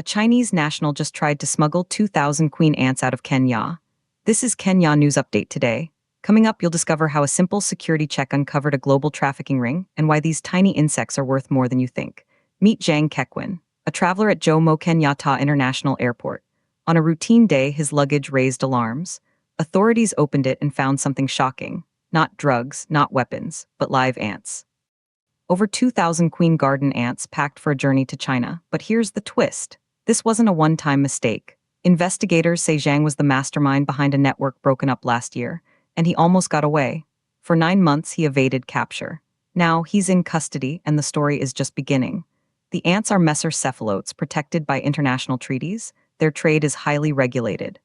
Chinese national just tried to smuggle 2,000 queen ants out of Kenya. This is Kenya News Update today. Coming up, you'll discover how a simple security check uncovered a global trafficking ring and why these tiny insects are worth more than you think. Meet Zhang Kekwin, a traveler at Jomo Kenyatta International Airport. On a routine day, his luggage raised alarms. Authorities opened it and found something shocking. Not drugs, not weapons, but live ants. Over 2,000 queen garden ants packed for a journey to China. But here's the twist. This wasn't a one-time mistake. Investigators say Zhang was the mastermind behind a network broken up last year, and he almost got away. For 9 months, he evaded capture. Now, he's in custody, and the story is just beginning. The ants are mesocephalotes protected by international treaties. Their trade is highly regulated.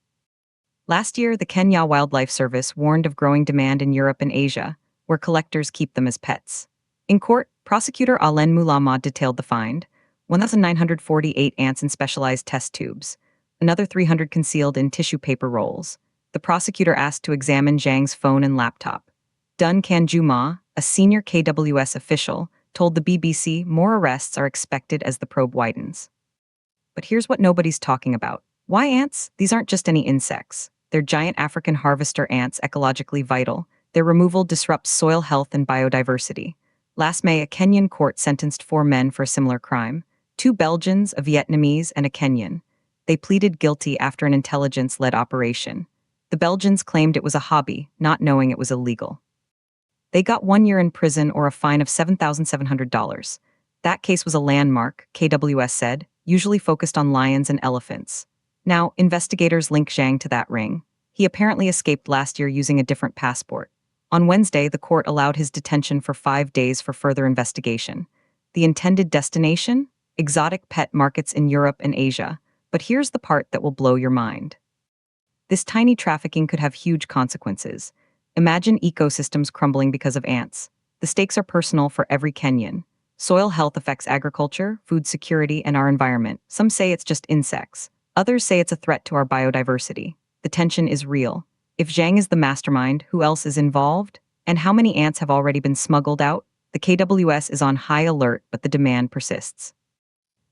Last year, the Kenya Wildlife Service warned of growing demand in Europe and Asia, where collectors keep them as pets. In court, prosecutor Alen Mulama detailed the find: 1,948 ants in specialized test tubes, another 300 concealed in tissue paper rolls. The prosecutor asked to examine Zhang's phone and laptop. Duncan Juma, a senior KWS official, told the BBC more arrests are expected as the probe widens. But here's what nobody's talking about. Why ants? These aren't just any insects. They're giant African harvester ants, ecologically vital. Their removal disrupts soil health and biodiversity. Last May, a Kenyan court sentenced 4 men for a similar crime: 2 Belgians, a Vietnamese, and a Kenyan. They pleaded guilty after an intelligence-led operation. The Belgians claimed it was a hobby, not knowing it was illegal. They got 1 year in prison or a fine of $7,700. That case was a landmark, KWS said, usually focused on lions and elephants. Now, investigators link Zhang to that ring. He apparently escaped last year using a different passport. On Wednesday, the court allowed his detention for 5 days for further investigation. The intended destination? Exotic pet markets in Europe and Asia. But here's the part that will blow your mind. This tiny trafficking could have huge consequences. Imagine ecosystems crumbling because of ants. The stakes are personal for every Kenyan. Soil health affects agriculture, food security, and our environment. Some say it's just insects. Others say it's a threat to our biodiversity. The tension is real. If Zhang is the mastermind, who else is involved? And how many ants have already been smuggled out? The KWS is on high alert, but the demand persists.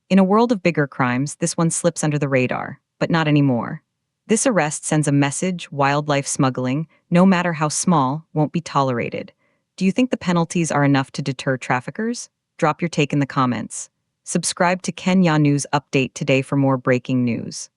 In a world of bigger crimes, this one slips under the radar, but not anymore. This arrest sends a message: wildlife smuggling, no matter how small, won't be tolerated. Do you think the penalties are enough to deter traffickers? Drop your take in the comments. Subscribe to Kenya News Update today for more breaking news.